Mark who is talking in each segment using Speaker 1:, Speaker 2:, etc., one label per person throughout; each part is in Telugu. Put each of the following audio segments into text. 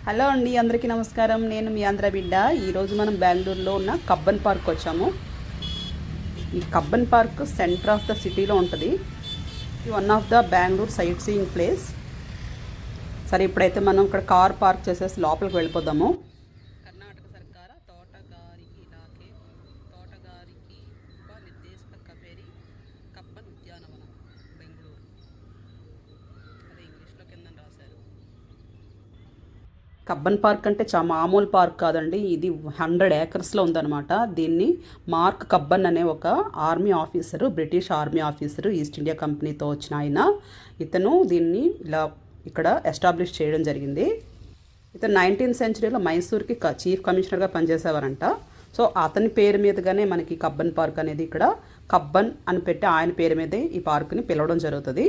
Speaker 1: హలో అండి, అందరికీ నమస్కారం. నేను మీ ఆంధ్ర బిడ్డ. ఈరోజు మనం బెంగళూరులో ఉన్న కబ్బన్ పార్క్ వచ్చాము. ఈ Cubbon park centre of the సిటీలో ఉంటుంది. One of the Bengaluru sight seeing place. సరే, ఇప్పుడైతే మనం ఇక్కడ కార్ పార్క్ చేసేసి లోపలికి వెళ్ళిపోదాము. కర్ణాటక సర్కార తోటగారికి ఇలాఖೆ తోటగారికి ఉప నిర్దేశక కచేరీ కబ్బన్ ఉద్యానవనం బెంగళూరు. అదే ఇంగ్లీష్లో కింద రాశారు. కబ్బన్ పార్క్ అంటే మామూలు పార్క్ కాదండి. ఇది 100 ఏకర్స్లో ఉందన్నమాట. దీన్ని మార్క్ కబ్బన్ అనే ఒక army officer, British army officer, east India కంపెనీతో వచ్చిన ఆయన, ఇతను దీన్ని ఇలా ఇక్కడ ఎస్టాబ్లిష్ చేయడం జరిగింది. ఇతను 19th సెంచరీలో మైసూర్కి చీఫ్ కమిషనర్గా పనిచేసేవారంట. సో అతని పేరు మీదుగానే మనకి కబ్బన్ పార్క్ అనేది ఇక్కడ కబ్బన్ అని పెట్టి ఆయన పేరు మీదే ఈ పార్క్ని పిలవడం జరుగుతుంది.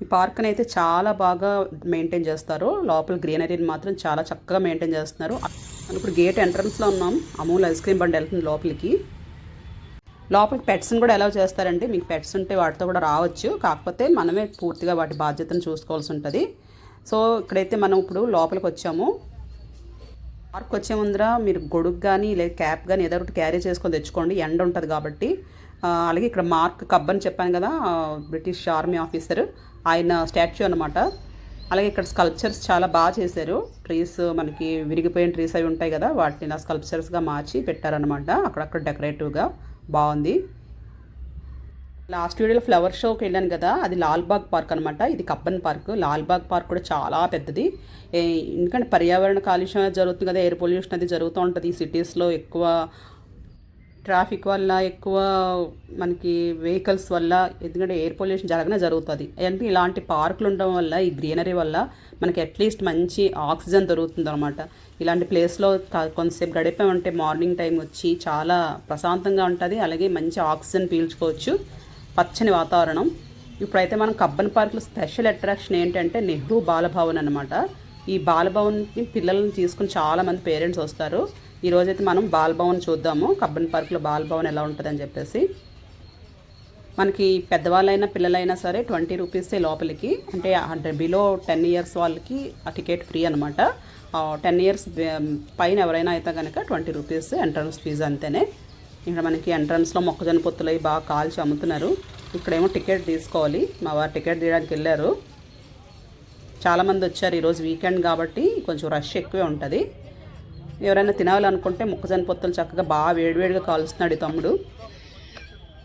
Speaker 1: ఈ పార్క్ని అయితే చాలా బాగా మెయింటైన్ చేస్తారు. లోపల గ్రీనరీని మాత్రం చాలా చక్కగా మెయింటైన్ చేస్తున్నారు. మనం ఇప్పుడు గేట్ ఎంట్రన్స్లో ఉన్నాం. అమూల్ ఐస్ క్రీమ్ బండి వెళ్తుంది లోపలికి. పెట్స్ని కూడా అలౌ చేస్తారండి. మీకు పెట్స్ ఉంటే వాటితో కూడా రావచ్చు. కాకపోతే మనమే పూర్తిగా వాటి బాధ్యతను చూసుకోవాల్సి ఉంటుంది. సో ఇక్కడైతే మనం ఇప్పుడు లోపలికి వచ్చాము. పార్క్ వచ్చే ముందర మీరు గొడుగు కానీ లేదా క్యాప్ కానీ ఏదో ఒకటి క్యారీ చేసుకొని తెచ్చుకోండి, ఎండ ఉంటుంది కాబట్టి. అలాగే ఇక్కడ మార్క్ కబ్బన్ చెప్పాను కదా, బ్రిటిష్ ఆర్మీ ఆఫీసర్, ఆయన స్టాచ్యూ అనమాట. అలాగే ఇక్కడ స్కల్ప్చర్స్ చాలా బాగా చేశారు. ట్రీస్, మనకి విరిగిపోయిన ట్రీస్ అవి ఉంటాయి కదా, వాటిని నా స్కల్ప్చర్స్గా మార్చి పెట్టారనమాట. అక్కడక్కడ డెకరేటివ్గా బాగుంది. లాస్ట్ వీడియోలో ఫ్లవర్ షోకి వెళ్ళాను కదా, అది లాల్బాగ్ పార్క్ అనమాట. ఇది కబ్బన్ పార్క్. లాల్బాగ్ పార్క్ కూడా చాలా పెద్దది. ఎందుకంటే పర్యావరణ కాలుష్యం జరుగుతుంది కదా, ఎయిర్ పొల్యూషన్ అది జరుగుతూ ఉంటుంది ఈ సిటీస్లో. ఎక్కువ ట్రాఫిక్ వల్ల, ఎక్కువ మనకి వెహికల్స్ వల్ల, ఎందుకంటే ఎయిర్ పొల్యూషన్ జరుగుతుంది. అంటే ఇలాంటి పార్కులు ఉండడం వల్ల, ఈ గ్రీనరీ వల్ల మనకి అట్లీస్ట్ మంచి ఆక్సిజన్ దొరుకుతుంది అనమాట. ఇలాంటి ప్లేస్లో కొంతసేపు గడిపామంటే మార్నింగ్ టైం వచ్చి చాలా ప్రశాంతంగా ఉంటుంది. అలాగే మంచి ఆక్సిజన్ పీల్చుకోవచ్చు. పచ్చని వాతావరణం. ఇప్పుడైతే మనం కబ్బన్ పార్క్లో స్పెషల్ అట్రాక్షన్ ఏంటంటే నెహ్రూ బాలభవన్ అనమాట. ఈ బాలభవన్కి పిల్లల్ని తీసుకుని చాలామంది పేరెంట్స్ వస్తారు. ఈరోజైతే మనం బాలభవన్ చూద్దాము. కబ్బన్ పార్క్లో బాలభవన్ ఎలా ఉంటుందని చెప్పేసి. మనకి పెద్దవాళ్ళైనా పిల్లలైనా సరే 20 రూపీసే లోపలికి. అంటే బిలో 10 ఇయర్స్ వాళ్ళకి ఆ టికెట్ ఫ్రీ అనమాట. 10 ఇయర్స్ పైన ఎవరైనా అయితే కనుక 20 రూపీస్ ఎంట్రన్స్ ఫీజు అంతేనే. ఇక్కడ మనకి ఎంట్రన్స్లో మొక్కజొన్న పొత్తులు అవి బాగా కాల్చి అమ్ముతున్నారు. ఇక్కడేమో టికెట్ తీసుకోవాలి. మా వారు టికెట్ తీయడానికి వెళ్ళారు. చాలామంది వచ్చారు. ఈరోజు వీకెండ్ కాబట్టి కొంచెం రష్ ఎక్కువే ఉంటుంది. ఎవరైనా తినాలనుకుంటే మొక్కజొన్న పొత్తులు చక్కగా బాగా వేడివేడిగా కాలుస్తున్నాడు ఈ తమ్ముడు.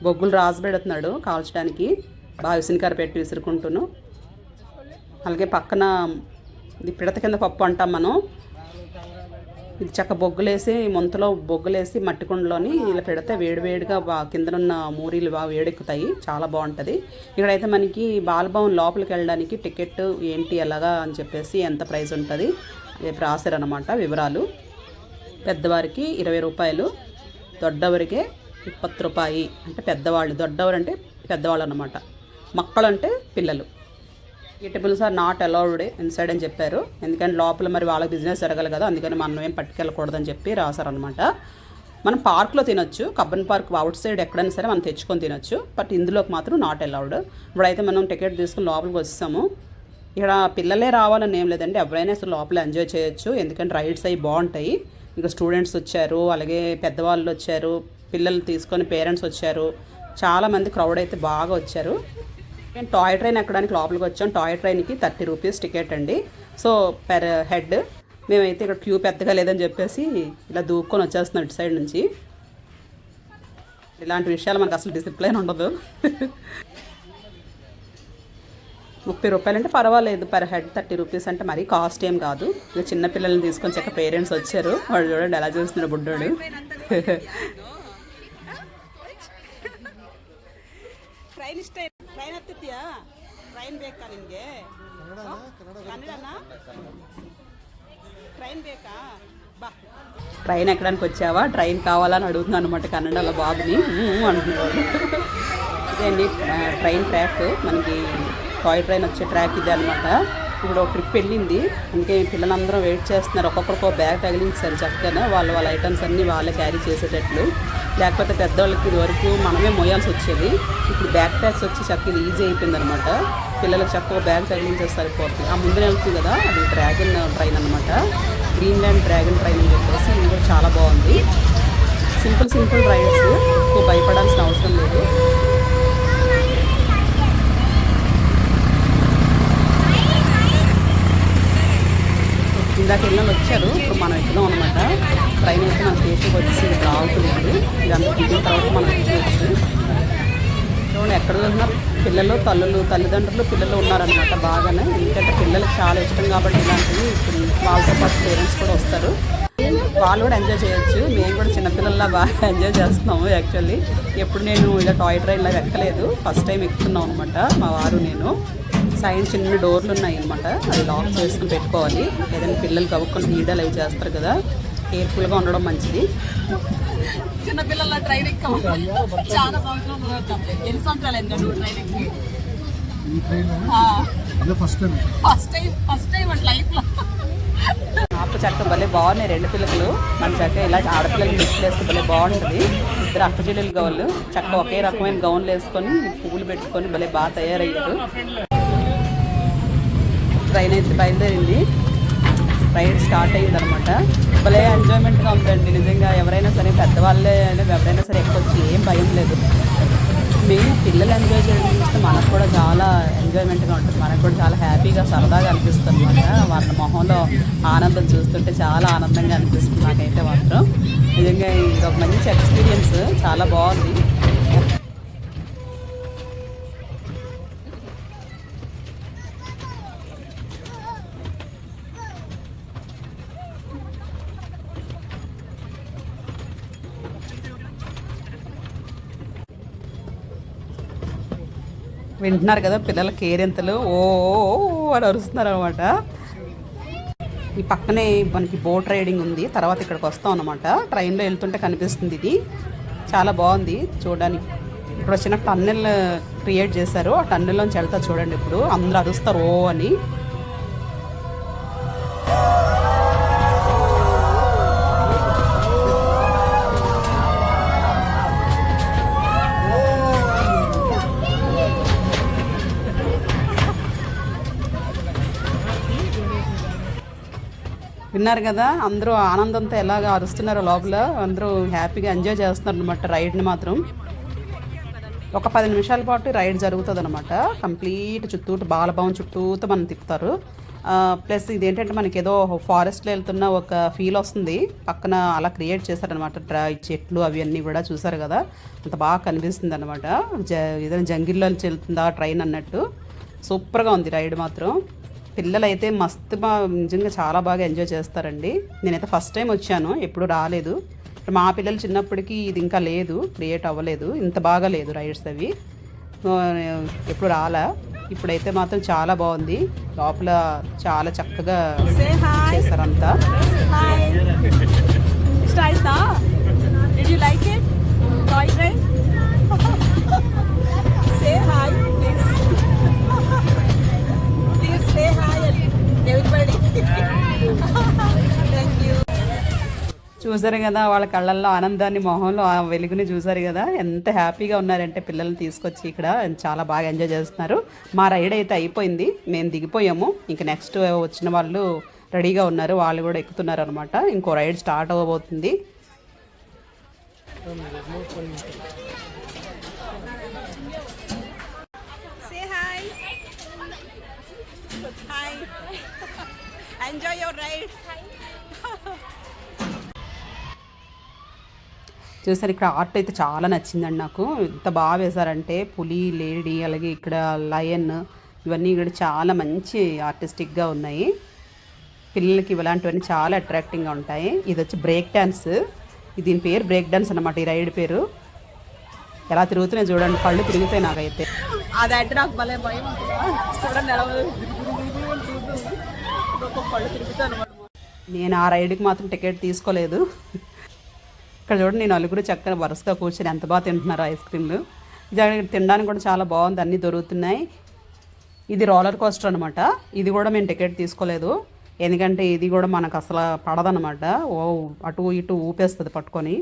Speaker 1: బొగ్గులు రాజబెడుతున్నాడు కాల్చడానికి. బాగా విసినకార పెట్టి విసురుకుంటున్నాను. అలాగే పక్కన ఇది పిడత కింద పప్పు అంటాం మనం. ఇది చక్క బొగ్గులేసి, ముంతలో బొగ్గులేసి మట్టి కుండలోని ఇలా పెడితే వేడివేడిగా కిందనున్న మూరీలు బాగా వేడెక్కుతాయి. చాలా బాగుంటుంది. ఇక్కడైతే మనకి బాలభవన్ లోపలికి వెళ్ళడానికి టికెట్ ఏంటి ఎలాగా అని చెప్పేసి ఎంత ప్రైస్ ఉంటుంది రాశారనమాట వివరాలు. పెద్దవారికి 20 రూపాయలు, దొడ్డవరికే 20 రూపాయి. అంటే పెద్దవాళ్ళు, దొడ్డవరు అంటే పెద్దవాళ్ళు అనమాట. మక్కలు అంటే పిల్లలు. Eatables are not allowed inside అని చెప్పారు. ఎందుకంటే లోపల మరి వాళ్ళకి బిజినెస్ జరగాలి కదా, అందుకని మనం ఏం పట్టుకెళ్ళకూడదని చెప్పి రాశారనమాట. మనం పార్క్లో తినొచ్చు. కబ్బన్ పార్క్ అవుట్ సైడ్ ఎక్కడైనా సరే మనం తెచ్చుకొని తినొచ్చు. బట్ ఇందులోకి మాత్రం నాట్ అలౌడ్. ఇప్పుడైతే మనం టికెట్ తీసుకుని లోపలికి వచ్చేసాము. ఇక్కడ పిల్లలే రావాలని ఏం లేదండి, ఎవరైనా అసలు లోపల ఎంజాయ్ చేయొచ్చు. ఎందుకంటే రైడ్స్ అవి బాగుంటాయి. ఇంకా స్టూడెంట్స్ వచ్చారు, అలాగే పెద్దవాళ్ళు వచ్చారు, పిల్లలు తీసుకొని పేరెంట్స్ వచ్చారు. చాలామంది క్రౌడ్ అయితే బాగా వచ్చారు. నేను టాయ్ ట్రైన్ ఎక్కడానికి లోపలికి వచ్చాం. టాయ్ ట్రైన్కి 30 రూపీస్ టికెట్ అండి. So per head. మేమైతే ఇక్కడ క్యూ పెద్దగా లేదని చెప్పేసి ఇలా దూక్కొని వచ్చేస్తున్నాం ఇటు సైడ్ నుంచి. ఇలాంటి విషయాలు మనకు అసలు డిసిప్లైన్ ఉండదు. 30 రూపాయలు అంటే పర్వాలేదు. పర్ హెడ్ 30 రూపీస్ అంటే మరీ కాస్ట్ ఏం కాదు. ఇక చిన్నపిల్లల్ని తీసుకొని చక్క పేరెంట్స్ వచ్చారు. వాడు చూడండి ఎలా చూస్తున్నాడు బుడ్డోడు. ట్రైన్ ఎక్కడానికి వచ్చావా, ట్రైన్ కావాలని అడుగుతున్నాను అనమాట కన్నడలో బాబుని. అంటున్నాడు. ఇదే అండి ట్రైన్ ట్రాక్. మనకి టాయ్ ట్రైన్ వచ్చే ట్రాక్ ఇదే అనమాట. ఇప్పుడు ఒక ట్రిప్ వెళ్ళింది, అందుకే పిల్లలందరూ వెయిట్ చేస్తున్నారు. ఒక్కొక్కరికి ఒక బ్యాగ్ తగిలించారు చక్కగా, వాళ్ళ ఐటమ్స్ అన్నీ వాళ్ళే క్యారీ చేసేటట్లు. లేకపోతే పెద్దవాళ్ళకి ఇది వరకు మనమే మోయాల్సి వచ్చేది. ఇప్పుడు బ్యాగ్ ప్యాక్స్ వచ్చి చక్కగా ఈజీ అయిపోయింది అనమాట. పిల్లలకు చక్కగా బ్యాగ్ తగిలించేసి సరిపోతుంది. ఆ ముందునే వెళ్తుంది కదా, అది డ్రాగన్ ట్రైన్ అనమాట, గ్రీన్లాండ్ డ్రాగన్ ట్రైన్ అని చెప్పేసి. ఇది కూడా చాలా బాగుంది. సింపుల్ రైడ్స్, ఎక్కువ భయపడాల్సిన అవసరం లేదు. ఇందాక వెళ్ళిన వచ్చారు, ఇప్పుడు మనం ఎక్కుదాం అనమాట. ట్రైన్ అయితే మన స్టేషన్కి వచ్చి రావుతుంది. ఇదంతా దిగిన తర్వాత మనం ఎక్కవచ్చు. చూడండి, ఎక్కడ చూసినా పిల్లలు తల్లిదండ్రులు పిల్లలు ఉన్నారనమాట బాగానే. ఎందుకంటే పిల్లలకు చాలా ఇష్టం కాబట్టి ఇలాంటివి వాళ్ళతో పాటు పేరెంట్స్ కూడా వస్తారు, వాళ్ళు కూడా ఎంజాయ్ చేయొచ్చు. మేము కూడా చిన్నపిల్లల్లా బాగా ఎంజాయ్ చేస్తున్నాము. యాక్చువల్లీ ఎప్పుడు నేను ఇలా టాయ్ ట్రైన్లో ఎక్కలేదు, ఫస్ట్ టైం ఎక్కుతున్నాం అనమాట మా వారు నేను. సైడ్ చిన్న డోర్లు ఉన్నాయి అనమాట, అది లాక్ చేసుకుని పెట్టుకోవాలి. ఏదైనా పిల్లలు కవ్వుకొని తీయడాలు అవి చేస్తారు కదా, కేర్ఫుల్గా ఉండడం మంచిది.
Speaker 2: చిన్నపిల్లల ట్రైన్ ఎక్కాము చాలా ఎన్ని సంవత్సరాలు ఫస్ట్ టైం లైఫ్లో.
Speaker 1: నాకు చక్క భలే బాగున్నాయి రెండు పిల్లలు. మన చక్క ఇలా ఆడపిల్లలకి డ్రెస్సులు వేస్తే భలే బాగుంటుంది. ఇద్దరు అక్క చెల్లెలు గౌన్లు చక్క ఒకే రకమైన గౌన్లు వేసుకొని పువ్వులు పెట్టుకొని భలే బాగా తయారయ్యారు. ట్రైన్ అయితే బయలుదేరింది, రైడ్ స్టార్ట్ అయ్యింది అనమాట. భలే ఎంజాయ్మెంట్గా ఉందండి నిజంగా. ఎవరైనా సరే పెద్దవాళ్ళే ఎవరైనా సరే ఎక్కొచ్చి ఏం భయం లేదు. మెయిన్ పిల్లలు ఎంజాయ్ చేయడం చూస్తే మనకు కూడా చాలా ఎంజాయ్మెంట్గా ఉంటుంది, మనకు కూడా చాలా హ్యాపీగా సరదాగా అనిపిస్తుంది అనమాట. వాళ్ళ మొహంలో ఆనందం చూస్తుంటే చాలా ఆనందంగా అనిపిస్తుంది నాకైతే మాత్రం. నిజంగా ఇది ఒక మంచి ఎక్స్పీరియన్స్, చాలా బాగుంది. వింటున్నారు కదా పిల్లల కేరింతలు, ఓ అని అరుస్తున్నారు అనమాట. ఈ పక్కనే మనకి బోట్ రైడింగ్ ఉంది, తర్వాత ఇక్కడికి వస్తాం అనమాట. ట్రైన్లో వెళ్తుంటే కనిపిస్తుంది. ఇది చాలా బాగుంది చూడడానికి. ఇప్పుడు చిన్న టన్నెల్ క్రియేట్ చేశారు, ఆ టన్నెల్లోంచి వెళ్తా చూడండి. ఇప్పుడు అందరూ అరుస్తారు ఓ అని. విన్నారు కదా అందరూ ఆనందంతో ఎలాగ అరుస్తున్నారో లోపల. అందరూ హ్యాపీగా ఎంజాయ్ చేస్తున్నారు అనమాట రైడ్ని మాత్రం. ఒక 10 నిమిషాల పాటు రైడ్ జరుగుతుంది అనమాట. కంప్లీట్ చుట్టూట బాలభవన్ చుట్టూతో మనం తిప్పుతారు. ప్లస్ ఇదేంటంటే మనకి ఏదో ఫారెస్ట్లో వెళ్తున్న ఒక ఫీల్ వస్తుంది. పక్కన అలా క్రియేట్ చేశారనమాట, చెట్లు అవి అన్నీ కూడా చూసారు కదా, అంత బాగా కనిపిస్తుంది అనమాట. ఏదైనా జంగిల్లో వెళ్తుందా ట్రైన్ అన్నట్టు. సూపర్గా ఉంది రైడ్ మాత్రం. పిల్లలు అయితే మస్తు నిజంగా చాలా బాగా ఎంజాయ్ చేస్తారండి. నేనైతే ఫస్ట్ టైం వచ్చాను, ఎప్పుడు రాలేదు. మా పిల్లలు చిన్నప్పటికీ ఇది ఇంకా లేదు, క్రియేట్ అవ్వలేదు, ఇంత బాగా లేదు రైడ్స్ అవి, ఎప్పుడు రాలా. ఇప్పుడైతే మాత్రం చాలా బాగుంది, లోపల చాలా చక్కగా చేస్తారంతా. చూసారు కదా వాళ్ళ కళ్ళల్లో ఆనందాన్ని, మొహంలో ఆ వెలుగుని చూసారు కదా, ఎంత హ్యాపీగా ఉన్నారంటే పిల్లల్ని తీసుకొచ్చి ఇక్కడ చాలా బాగా ఎంజాయ్ చేస్తున్నారు. మా రైడ్ అయితే అయిపోయింది, మేము దిగిపోయాము. ఇంక నెక్స్ట్ వచ్చిన వాళ్ళు రెడీగా ఉన్నారు, వాళ్ళు కూడా ఎక్కుతున్నారు అనమాట. ఇంకో రైడ్ స్టార్ట్ అవ్వబోతుంది.
Speaker 2: Enjoy your ride.
Speaker 1: చూసారు ఇక్కడ ఆర్ట్ అయితే చాలా నచ్చిందండి నాకు. ఎంత బాగా వేశారంటే పులి, లేడీ, అలాగే ఇక్కడ లయన్, ఇవన్నీ కూడా చాలా మంచి ఆర్టిస్టిక్గా ఉన్నాయి. పిల్లలకి ఇలాంటివన్నీ చాలా అట్రాక్టింగ్గా ఉంటాయి. ఇది వచ్చి బ్రేక్ డ్యాన్స్, దీని పేరు బ్రేక్ డాన్స్ అనమాట, ఈ రైడ్ పేరు. ఎలా తిరుగుతున్నాయి చూడండి, కళ్ళు తిరుగుతాయి నాకైతే.
Speaker 2: అదంటే నాకు భలే భయం చూడండి, కళ్ళు తిరుగుతాను.
Speaker 1: నేను ఆ రైడ్కి మాత్రం టికెట్ తీసుకోలేదు. ఇక్కడ చూడండి, నేను నలుగురు చక్కగా వరుసగా కూర్చొని ఎంత బాగా తింటున్నారు ఐస్ క్రీమ్లు. తినడానికి కూడా చాలా బాగుంది, అన్నీ దొరుకుతున్నాయి. ఇది రోలర్ కోస్టర్ అనమాట. ఇది కూడా మేము టికెట్ తీసుకోలేదు, ఎందుకంటే ఇది కూడా మనకు అసలు పడదనమాట. ఓ అటు ఇటు ఊపేస్తుంది పట్టుకొని.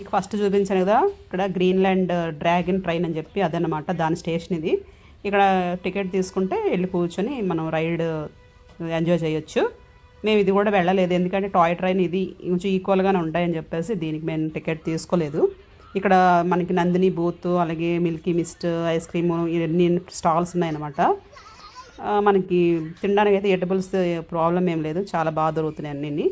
Speaker 1: ఇక ఫస్ట్ చూపించాను కదా ఇక్కడ గ్రీన్లాండ్ డ్రాగన్ ట్రైన్ అని చెప్పి, అదనమాట దాని స్టేషన్ ఇది. ఇక్కడ టికెట్ తీసుకుంటే వెళ్ళి కూర్చొని మనం రైడ్ ఎంజాయ్ చేయొచ్చు. మేము ఇది కూడా వెళ్ళలేదు, ఎందుకంటే టాయ్ ట్రైన్ ఇది కొంచెం ఈక్వల్గానే ఉంటాయని చెప్పేసి దీనికి మేము టికెట్ తీసుకోలేదు. ఇక్కడ మనకి నందిని బూత్, అలాగే మిల్కీ మిస్ట్ ఐస్ క్రీము ఇవన్నీ స్టాల్స్ ఉన్నాయన్నమాట. మనకి తినడానికి అయితే ఎటబుల్స్ ప్రాబ్లం ఏం లేదు, చాలా బాగా దొరుకుతున్నాయి అన్నీ.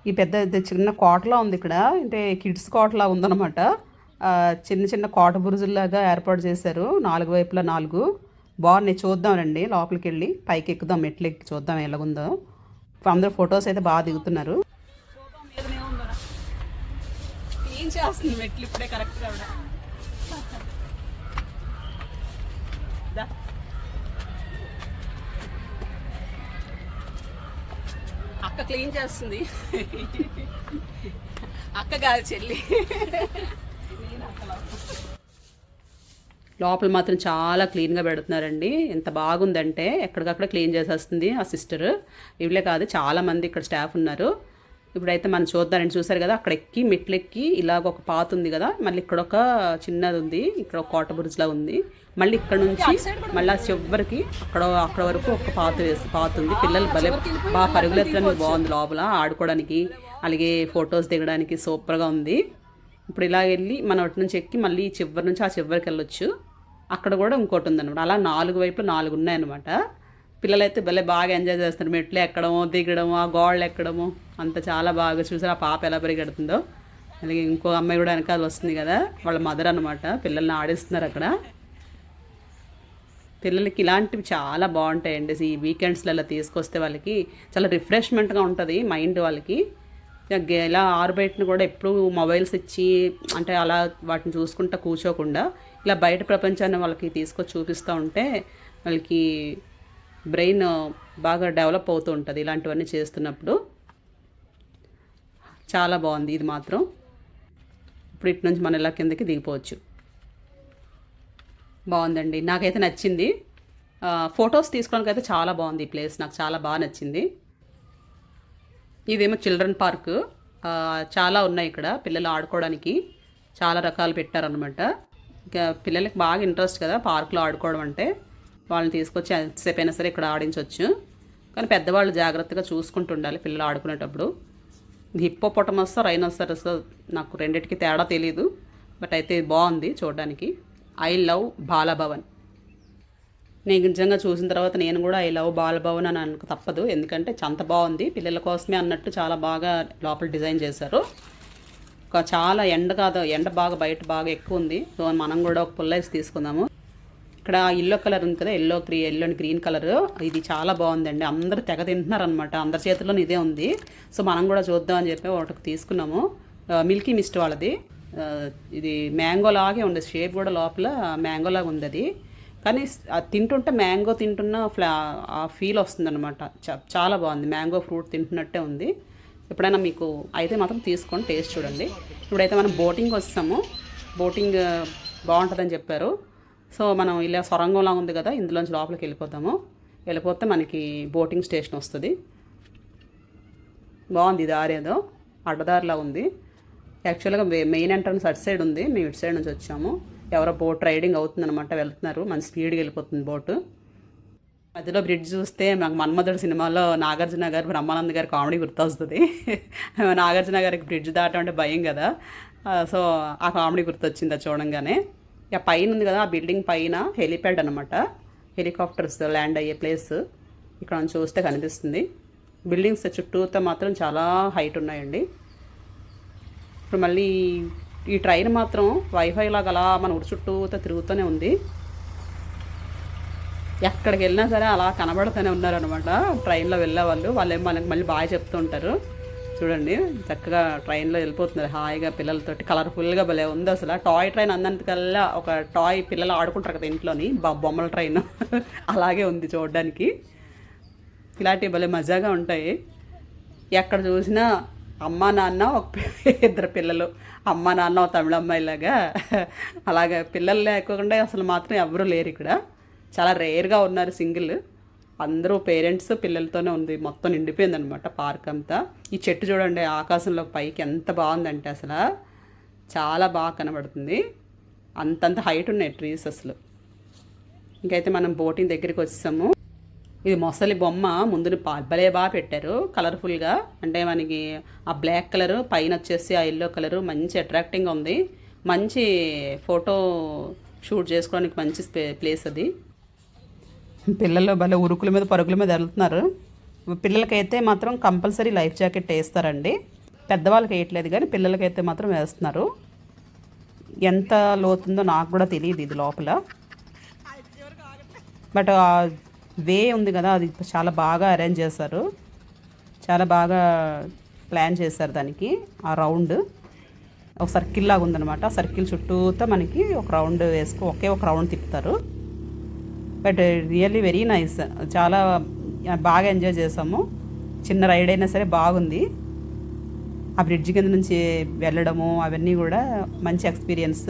Speaker 1: ఈ పెద్ద చిన్న కోటలా ఉంది ఇక్కడ, అంటే కిడ్స్ కోటలా ఉందన్నమాట. చిన్న చిన్న కోట బురుజుల్లాగా ఏర్పాటు చేశారు, 4 వైపులా 4 బాగున్నాయి. చూద్దాం రండి లోపలికి వెళ్ళి, పైకి ఎక్కుదాం, మెట్లు ఎక్కి చూద్దాం ఎలాగుందో. అందరూ ఫొటోస్ అయితే బాగా దిగుతున్నారు.
Speaker 2: ఏం చేస్తుంది మెట్లు ఇప్పుడే కరెక్ట్గా అక్క క్లీన్ చేస్తుంది. అక్క కాదు చెల్లి.
Speaker 1: లోపల మాత్రం చాలా క్లీన్గా పెడుతున్నారండి, ఎంత బాగుందంటే ఎక్కడికక్కడ క్లీన్ చేసేస్తుంది ఆ సిస్టర్. ఇవిలే కాదు, చాలామంది ఇక్కడ స్టాఫ్ ఉన్నారు. ఇప్పుడైతే మనం చూద్దామని చూసారు కదా, అక్కడ ఎక్కి మెట్లు ఎక్కి ఇలాగ ఒక పాత ఉంది కదా, మళ్ళీ ఇక్కడ ఒక చిన్నది ఉంది, ఇక్కడ ఒక కోట బురుజులా ఉంది, మళ్ళీ ఇక్కడ నుంచి మళ్ళీ చివరికి అక్కడ వరకు ఒక పాత ఉంది. పిల్లలు భలే బాగా పరుగులెత్తడానికి బాగుంది, లోపల ఆడుకోవడానికి అలాగే ఫొటోస్ దిగడానికి సూపర్గా ఉంది. ఇప్పుడు ఇలా వెళ్ళి మనం అటు నుంచి ఎక్కి మళ్ళీ చివరి నుంచి ఆ చివరికి వెళ్ళొచ్చు. అక్కడ కూడా ఇంకోటి ఉందన్నమాట. అలా 4 వైపులు 4 ఉన్నాయన్నమాట. పిల్లలైతే భలే బాగా ఎంజాయ్ చేస్తారు, మెట్లు ఎక్కడము దిగడము, ఆ గోడలు ఎక్కడము అంత చాలా బాగా. చూసారు ఆ పాప ఎలా పరిగెడుతుందో. అలాగే ఇంకో అమ్మాయి కూడా వెనకాల వస్తుంది కదా, వాళ్ళ మదర్ అనమాట, పిల్లల్ని ఆడిస్తున్నారు అక్కడ. పిల్లలకి ఇలాంటివి చాలా బాగుంటాయండి. ఈ వీకెండ్స్లలో తీసుకొస్తే వాళ్ళకి చాలా రిఫ్రెష్మెంట్గా ఉంటుంది మైండ్ వాళ్ళకి. ఇలా ఆరుబయటను కూడా ఎప్పుడు మొబైల్స్ ఇచ్చి అంటే అలా వాటిని చూసుకుంటూ కూర్చోకుండా ఇలా బయట ప్రపంచాన్ని వాళ్ళకి తీసుకొచ్చి చూపిస్తూ ఉంటే వాళ్ళకి బ్రెయిన్ బాగా డెవలప్ అవుతూ ఉంటుంది ఇలాంటివన్నీ చేస్తున్నప్పుడు. చాలా బాగుంది ఇది మాత్రం. ఇప్పుడు ఇటు నుంచి మనం ఇలా కిందకి దిగిపోవచ్చు. బాగుందండి, నాకైతే నచ్చింది. ఫొటోస్ తీసుకోవడానికి అయితే చాలా బాగుంది ఈ ప్లేస్, నాకు చాలా బాగా నచ్చింది. ఇదేమో చిల్డ్రన్ పార్క్, చాలా ఉన్నాయి ఇక్కడ పిల్లలు ఆడుకోవడానికి, చాలా రకాలు పెట్టారనమాట. ఇంకా పిల్లలకి బాగా ఇంట్రెస్ట్ కదా పార్క్లో ఆడుకోవడం అంటే, వాళ్ళని తీసుకొచ్చి ఎంతసేపు అయినా సరే ఇక్కడ ఆడించవచ్చు. కానీ పెద్దవాళ్ళు జాగ్రత్తగా చూసుకుంటూ ఉండాలి పిల్లలు ఆడుకునేటప్పుడు. హిప్పోపొటమస్ రైనోసరస్ నాకు రెండింటికి తేడా తెలియదు, బట్ అయితే బాగుంది చూడడానికి. I love Bal Bhavan. నేను నిజంగా చూసిన తర్వాత నేను కూడా ఐ లవ్ బాలభవన్ అని అనుకు తప్పదు, ఎందుకంటే చాలా బాగుంది. పిల్లల కోసమే అన్నట్టు చాలా బాగా లోపల డిజైన్ చేశారు. చాలా ఎండ బాగా బయట బాగా ఎక్కువ ఉంది. సో మనం కూడా ఒక పుల్లైస్ తీసుకుందాము. ఇక్కడ ఎల్లో కలర్ ఉంది కదా, ఎల్లో అండ్ గ్రీన్ కలర్, ఇది చాలా బాగుందండి. అందరూ తెగ తింటున్నారనమాట, అందరి చేతుల్లోనే ఇదే ఉంది. సో మనం కూడా చూద్దాం అని చెప్పి ఒకటి తీసుకున్నాము. మిల్కీ మిస్ట్ వాళ్ళది. ఇది మ్యాంగో లాగే ఉంది, షేప్ కూడా లోపల మ్యాంగో లాగా ఉంది అది. కానీ అది తింటుంటే మ్యాంగో తింటున్న ఆ ఫీల్ వస్తుందన్నమాట. చాలా బాగుంది, మ్యాంగో ఫ్రూట్ తింటున్నట్టే ఉంది. ఎప్పుడైనా మీకు అయితే మాత్రం తీసుకొని టేస్ట్ చూడండి. ఇప్పుడైతే మనం బోటింగ్ వస్తాము, బోటింగ్ బాగుంటుందని చెప్పారు. సో మనం ఇలా సొరంగంలా ఉంది కదా, ఇందులోంచి లోపలికి వెళ్ళిపోతే మనకి బోటింగ్ స్టేషన్ వస్తుంది. బాగుంది, దారి ఏదో అడ్డదారిలా ఉంది. యాక్చువల్గా మెయిన్ ఎంట్రన్స్ అటు సైడ్ ఉంది, మేము ఇటు సైడ్ నుంచి వచ్చాము. ఎవరో బోట్ రైడింగ్ అవుతుందన్నమాట, వెళ్తున్నారు, మంచి స్పీడ్గా వెళ్ళిపోతుంది బోటు. మధ్యలో బ్రిడ్జ్ చూస్తే మాకు మన్మధుడు సినిమాలో నాగార్జున గారు బ్రహ్మానంద్ గారి కామెడీ గుర్తొస్తుంది. నాగార్జున గారికి బ్రిడ్జ్ దాటం అంటే భయం కదా, సో ఆ కామెడీ గుర్తొచ్చింది అది చూడంగానే. ఇక పైన ఉంది కదా, ఆ బిల్డింగ్ పైన హెలిప్యాడ్ అనమాట, హెలికాప్టర్స్ ల్యాండ్ అయ్యే ప్లేస్ ఇక్కడ నుంచి చూస్తే కనిపిస్తుంది. బిల్డింగ్స్ చుట్టూతో మాత్రం చాలా హైట్ ఉన్నాయండి. ఇప్పుడు మళ్ళీ ఈ ట్రైన్ మాత్రం వైఫై లాగా అలా మన ఉడి చుట్టూతో తిరుగుతూనే ఉంది. ఎక్కడికి వెళ్ళినా సరే అలా కనబడుతూనే ఉన్నారనమాట ట్రైన్లో వెళ్ళే వాళ్ళు. వాళ్ళేమో మనకి మళ్ళీ బాగా చెప్తూ ఉంటారు. చూడండి చక్కగా ట్రైన్లో వెళ్ళిపోతున్నారు హాయిగా పిల్లలతోటి. కలర్ఫుల్గా భలే ఉంది అసలు. టాయ్ ట్రైన్ అందంతకల్లా ఒక టాయ్ పిల్లలు ఆడుకుంటారు కదా ఇంట్లోని, బొమ్మల ట్రైన్ అలాగే ఉంది చూడడానికి. ఇలాంటివి భలే మజాగా ఉంటాయి. ఎక్కడ చూసినా అమ్మ నాన్న ఇద్దరు పిల్లలు, అమ్మ నాన్న తమిళ అమ్మాయిలాగా అలాగే పిల్లలు లేకుండా అసలు మాత్రం ఎవరూ లేరు ఇక్కడ. చాలా రేర్గా ఉన్నారు సింగిల్. అందరూ పేరెంట్స్ పిల్లలతోనే ఉంది, మొత్తం నిండిపోయింది అనమాట పార్క్ అంతా. ఈ చెట్టు చూడండి ఆకాశంలో పైకి ఎంత బాగుందంటే అసలు చాలా బాగా కనబడుతుంది. అంతంత హైట్ ఉన్నాయి ట్రీస్ అసలు. ఇంకైతే మనం బోటింగ్ దగ్గరికి వచ్చాము. ఇది మొసలి బొమ్మ ముందుని భలే బాగా పెట్టారు కలర్ఫుల్గా. అంటే మనకి ఆ బ్లాక్ కలర్ పైన వచ్చేసి ఆ ఎల్లో కలరు మంచి అట్రాక్టింగ్గా ఉంది. మంచి ఫోటో షూట్ చేసుకోవడానికి మంచి ప్లేస్ అది. పిల్లలు భలే ఉరుకుల మీద పరుగుల మీద వెళ్తున్నారు. పిల్లలకైతే మాత్రం కంపల్సరీ లైఫ్ జాకెట్ వేస్తారండి. పెద్దవాళ్ళకి వేయట్లేదు కానీ పిల్లలకైతే మాత్రం వేస్తున్నారు. ఎంత లోతుందో నాకు కూడా తెలియదు ఇది లోపల. బట్ ఆ వే ఉంది కదా అది చాలా బాగా అరేంజ్ చేశారు, చాలా బాగా ప్లాన్ చేశారు దానికి. ఆ రౌండ్ ఒక సర్కిల్ లాగా ఉందన్నమాట. ఆ సర్కిల్ చుట్టూతో మనకి ఒక రౌండ్ ఒకే ఒక రౌండ్ తిప్పుతారు. బట్ రియల్లీ వెరీ నైస్, చాలా బాగా ఎంజాయ్ చేసాము. చిన్న రైడ్ అయినా సరే బాగుంది. ఆ బ్రిడ్జ్ కింద నుంచి వెళ్ళడము అవన్నీ కూడా మంచి ఎక్స్పీరియన్స్.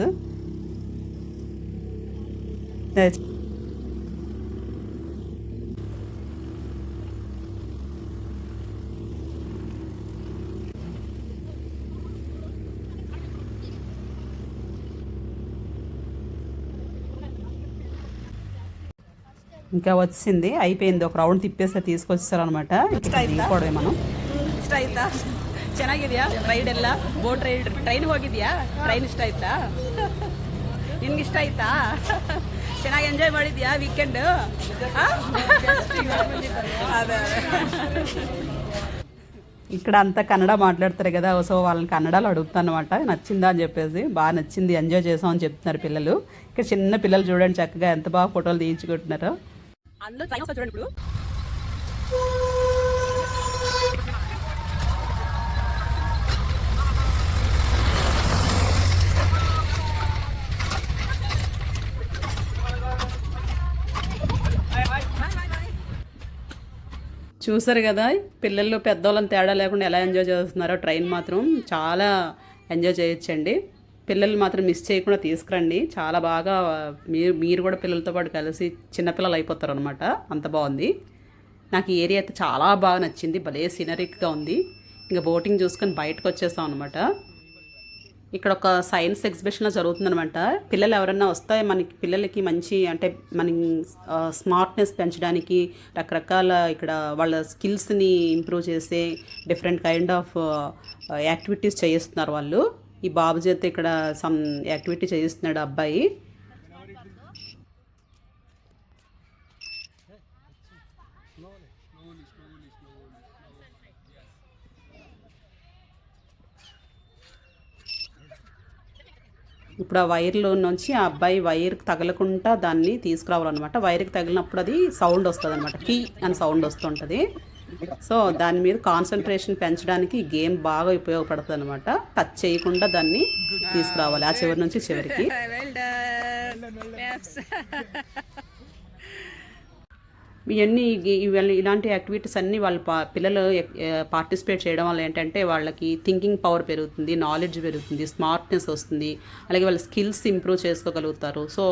Speaker 1: ఇంకా వచ్చింది, అయిపోయింది. ఒక రౌంಡ್ ತಿಪ್ಪೇಸ తీసుకొచ్చారు అనమాట. తీసుకోవడమే మనం.
Speaker 2: ಇಷ್ಟ ಆಯ್ತಾ? ಚೆನ್ನಾಗಿದೆಯಾ ರೈಡ್ ಎಲ್ಲ? ಬೋಟ್ ರೈಡ್ ಟ್ರೈನ್ ಹೋಗಿದ್ಯಾ? ಟ್ರೈನ್ ಇಷ್ಟ ಆಯ್ತಾ? ನಿನ್ಗೆ ಇಷ್ಟ ಆಯ್ತಾ? ಚೆನ್ನಾಗಿ ಎಂಜಾಯ್ ಮಾಡಿದ್ಯಾ ವೀಕೆಂಡ್? అదే
Speaker 1: ఇక్కడ అంతా కన్నడ మాట్లాడతారు కదా, సో వాళ్ళని కన్నడలో అడుగుతాను అనమాట నచ్చిందా అని చెప్పేసి. బాగా నచ్చింది, ఎంజాయ్ చేసాం అని చెప్తున్నారు పిల్లలు. ఇక్కడ చిన్న పిల్లలు చూడండి చక్కగా ఎంత బాగా ఫోటోలు తీయించుకుంటున్నారో.
Speaker 2: అందులో ట్రైన్ వస్తా చూడండి. ఇప్పుడు
Speaker 1: చూసారు కదా పిల్లలు పెద్దవాళ్ళని తేడా లేకుండా ఎలా ఎంజాయ్ చేస్తున్నారో. ట్రైన్ మాత్రం చాలా ఎంజాయ్ చేయొచ్చండి. పిల్లలు మాత్రం మిస్ చేయకుండా తీసుకురండి. చాలా బాగా మీరు కూడా పిల్లలతో పాటు కలిసి చిన్నపిల్లలు అయిపోతారు అనమాట. అంత బాగుంది. నాకు ఈ ఏరియా అయితే చాలా బాగా నచ్చింది. భలే సీనరిక్గా ఉంది. ఇంకా బోటింగ్ చూసుకొని బయటకు వచ్చేసాం అనమాట. ఇక్కడ ఒక సైన్స్ ఎగ్జిబిషన్లో జరుగుతుందనమాట. పిల్లలు ఎవరన్నా వస్తే మనకి పిల్లలకి మంచి అంటే మన స్మార్ట్నెస్ పెంచడానికి రకరకాల ఇక్కడ వాళ్ళ స్కిల్స్ని ఇంప్రూవ్ చేసే డిఫరెంట్ కైండ్ ఆఫ్ యాక్టివిటీస్ చేయిస్తున్నారు వాళ్ళు. ఈ బాబు చేత ఇక్కడ సమ్ యాక్టివిటీ చేయిస్తున్నాడు అబ్బాయి. ఇప్పుడు ఆ వైర్లో నుంచి ఆ అబ్బాయి వైర్కి తగలకుండా దాన్ని తీసుకురావాలన్నమాట. వైర్కి తగిలినప్పుడు అది సౌండ్ వస్తుంది అనమాట, కీ అని సౌండ్ వస్తుంటుంది. సో దాని మీద కాన్సన్ట్రేషన్ పెంచడానికి ఈ గేమ్ బాగా ఉపయోగపడుతుంది అనమాట. టచ్ చేయకుండా దాన్ని తీసుకురావాలి ఆ చివరి నుంచి చివరికి. ఇవన్నీ ఇలాంటి యాక్టివిటీస్ అన్నీ వాళ్ళ పిల్లలు పార్టిసిపేట్ చేయడం వల్ల ఏంటంటే వాళ్ళకి థింకింగ్ పవర్ పెరుగుతుంది, నాలెడ్జ్ పెరుగుతుంది, స్మార్ట్నెస్ వస్తుంది, అలాగే వాళ్ళ స్కిల్స్ ఇంప్రూవ్ చేసుకోగలుగుతారు. సో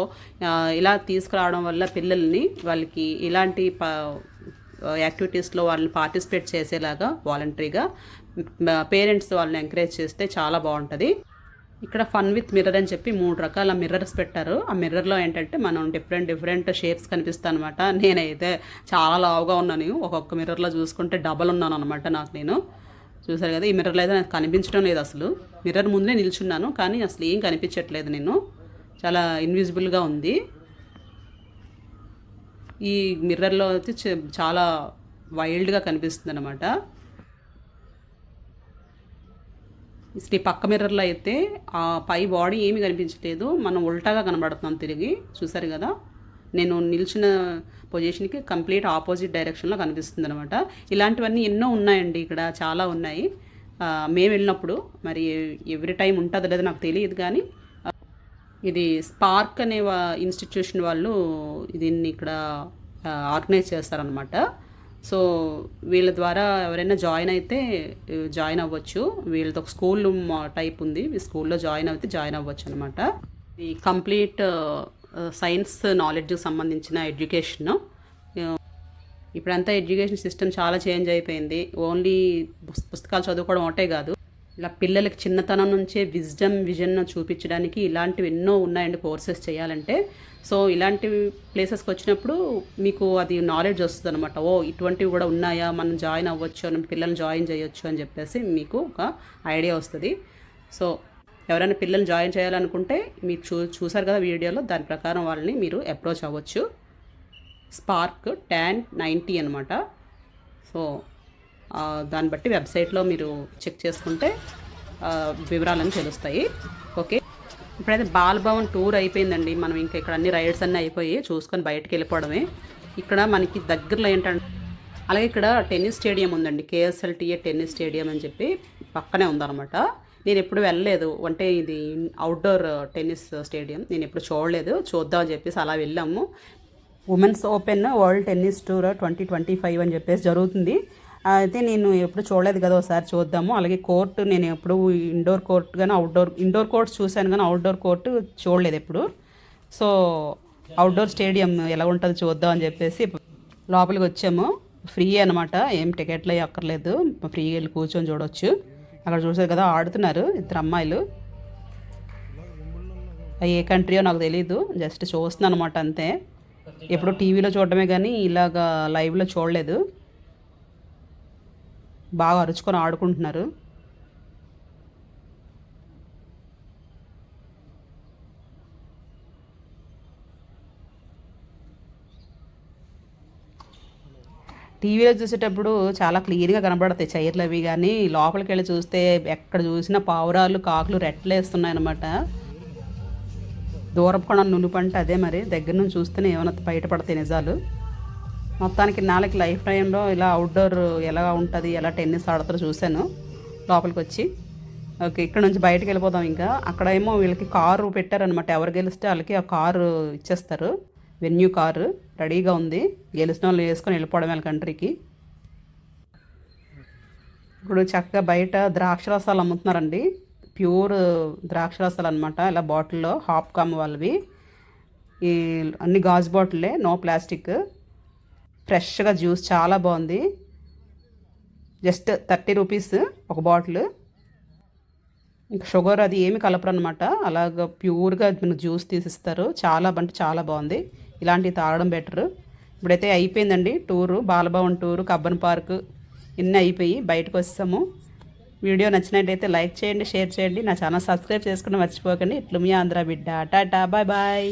Speaker 1: ఇలా తీసుకురావడం వల్ల పిల్లల్ని వాళ్ళకి ఇలాంటి యాక్టివిటీస్లో వాళ్ళని పార్టిసిపేట్ చేసేలాగా వాలంటరీగా పేరెంట్స్ వాళ్ళని ఎంకరేజ్ చేస్తే చాలా బాగుంటుంది. ఇక్కడ ఫన్ విత్ మిర్రర్ అని చెప్పి 3 రకాల మిర్రర్స్ పెట్టారు. ఆ మిర్రర్లో ఏంటంటే మనం డిఫరెంట్ షేప్స్ కనిపిస్తాను అనమాట. నేనైతే చాలా లావుగా ఉన్నాను, ఒక్కొక్క మిర్రర్లో చూసుకుంటే డబల్ ఉన్నాను అనమాట. నేను చూసారు కదా, ఈ మిర్రర్లో అయితే నాకు కనిపించడం లేదు అసలు. మిర్రర్ ముందే నిల్చున్నాను కానీ అసలు ఏం కనిపించట్లేదు, నేను చాలా ఇన్విజిబుల్గా ఉంది. ఈ మిర్రర్లో అయితే చాలా వైల్డ్గా కనిపిస్తుంది అనమాట. ఈ పక్క మిర్రర్లో అయితే ఆ పై బాడీ ఏమీ కనిపించలేదు, మనం ఉల్టాగా కనబడుతున్నాం తిరిగి. చూసారు కదా, నేను నిల్చిన పొజిషన్కి కంప్లీట్ ఆపోజిట్ డైరెక్షన్లో కనిపిస్తుంది అనమాట. ఇలాంటివన్నీ ఎన్నో ఉన్నాయండి ఇక్కడ, చాలా ఉన్నాయి. మేము వెళ్ళినప్పుడు మరి ఎవ్రీ టైం ఉంటుందో లేదో నాకు తెలియదు కానీ ఇది స్పార్క్ అనే ఇన్స్టిట్యూషన్ వాళ్ళు దీన్ని ఇక్కడ ఆర్గనైజ్ చేస్తారనమాట. సో వీళ్ళ ద్వారా ఎవరైనా జాయిన్ అయితే జాయిన్ అవ్వచ్చు. వీళ్ళతో ఒక స్కూల్ టైప్ ఉంది, ఈ స్కూల్లో జాయిన్ అయితే జాయిన్ అవ్వచ్చు అనమాట. ఈ కంప్లీట్ సైన్స్ నాలెడ్జ్కి సంబంధించిన ఎడ్యుకేషను. ఇప్పుడంతా ఎడ్యుకేషన్ సిస్టమ్ చాలా చేంజ్ అయిపోయింది. ఓన్లీ పుస్తకాలు చదువుకోవడం ఒకటే కాదు, ఇలా పిల్లలకి చిన్నతనం నుంచే విజన్ చూపించడానికి ఇలాంటివి ఎన్నో ఉన్నాయండి కోర్సెస్ చేయాలంటే. సో ఇలాంటి ప్లేసెస్కి వచ్చినప్పుడు మీకు అది నాలెడ్జ్ వస్తుంది అనమాట. ఓ ఇటువంటివి కూడా ఉన్నాయా, మనం జాయిన్ అవ్వచ్చు, మనం పిల్లల్ని జాయిన్ చేయొచ్చు అని చెప్పేసి మీకు ఒక ఐడియా వస్తుంది. సో ఎవరైనా పిల్లల్ని జాయిన్ చేయాలనుకుంటే మీరు చూసారు కదా వీడియోలో, దాని ప్రకారం వాళ్ళని మీరు అప్రోచ్ అవ్వచ్చు. స్పార్క్ ట్యాన్ 90 అనమాట. సో దాన్ని బట్టి వెబ్సైట్లో మీరు చెక్ చేసుకుంటే వివరాలన్నీ తెలుస్తాయి. ఓకే, ఇప్పుడైతే బాలభవన్ టూర్ అయిపోయిందండి. మనం ఇంకా ఇక్కడ అన్ని రైడ్స్ అన్నీ అయిపోయి చూసుకొని బయటకు వెళ్ళిపోవడమే. ఇక్కడ మనకి దగ్గరలో ఏంటంటే, అలాగే ఇక్కడ టెన్నిస్ స్టేడియం ఉందండి, KSLTA టెన్నిస్ స్టేడియం అని చెప్పి పక్కనే ఉందన్నమాట. నేను ఎప్పుడు వెళ్ళలేదు, అంటే ఇది అవుట్డోర్ టెన్నిస్ స్టేడియం, నేను ఎప్పుడు చూడలేదు, చూద్దామని చెప్పేసి అలా వెళ్ళాము. Women's open world tennis tour 2025 అని చెప్పేసి జరుగుతుంది. అయితే నేను ఎప్పుడు చూడలేదు కదా, ఒకసారి చూద్దాము. అలాగే కోర్టు నేను ఎప్పుడు ఇండోర్ కోర్ట్ కానీ ఇండోర్ కోర్ట్స్ చూశాను కానీ అవుట్డోర్ కోర్టు చూడలేదు ఎప్పుడు. సో అవుట్డోర్ స్టేడియం ఎలా ఉంటుందో చూద్దాం అని చెప్పేసి లోపలికి వచ్చాము. ఫ్రీ అనమాట, ఏం టికెట్లు అవి అక్కర్లేదు, ఫ్రీగా వెళ్ళి కూర్చొని చూడవచ్చు. అక్కడ చూసారు కదా ఆడుతున్నారు ఇద్దరు అమ్మాయిలు. ఏ కంట్రీయో నాకు తెలీదు, జస్ట్ చూస్తున్నాను అనమాట అంతే. ఎప్పుడు టీవీలో చూడటమే కానీ ఇలాగా లైవ్లో చూడలేదు. బాగా అరుచుకొని ఆడుకుంటున్నారు. టీవీలో చూసేటప్పుడు చాలా క్లియర్గా కనబడతాయి చైర్లు అవి, కానీ లోపలికి వెళ్ళి చూస్తే ఎక్కడ చూసినా పావురాలు కాకులు రెట్టలేస్తున్నాయి అన్నమాట. దూరపు కొన నునుపంటే అదే, మరి దగ్గర నుంచి చూస్తేనే ఏమైనా బయటపడతాయి నిజాలు. మొత్తానికి నాలుగు లైఫ్ టైంలో ఇలా అవుట్డోర్ ఎలా ఉంటుంది, ఎలా టెన్నిస్ ఆడతారో చూశాను లోపలికి వచ్చి. ఓకే, ఇక్కడ నుంచి బయటకు వెళ్ళిపోదాం. ఇంకా అక్కడ ఏమో వీళ్ళకి కారు పెట్టారనమాట, ఎవరు గెలిస్తే వాళ్ళకి ఆ కారు ఇచ్చేస్తారు. వెన్యూ కారు రెడీగా ఉంది, గెలిచిన వాళ్ళు వేసుకొని వెళ్ళిపోవడం వాళ్ళ కంట్రీకి. ఇప్పుడు చక్కగా బయట ద్రాక్షరసాలు అమ్ముతున్నారండి, ప్యూర్ ద్రాక్షరసాలు అనమాట. ఇలా బాటిల్లో హాప్కామ్ వాళ్ళవి, ఈ అన్ని గాజు బాటిల్లే, నో ప్లాస్టిక్. ఫ్రెష్గా జ్యూస్ చాలా బాగుంది, జస్ట్ 30 రూపీస్ ఒక బాటిల్. ఇంకా షుగర్ అది ఏమి కలపరు అనమాట, అలాగ ప్యూర్గా జ్యూస్ తీసిస్తారు. చాలా అంటే చాలా బాగుంది, ఇలాంటివి తాగడం బెటర్. ఇప్పుడైతే అయిపోయిందండి tour, Bal Bhavan tour, Cubbon park ఇన్ని అయిపోయి బయటకు వస్తాము. వీడియో నచ్చినట్టయితే లైక్ చేయండి, షేర్ చేయండి, నా ఛానల్ సబ్స్క్రైబ్ చేసుకుని మర్చిపోకండి. ఇట్లు మీ ఆంధ్ర బిడ్డ, టాటా, బాయ్ బాయ్.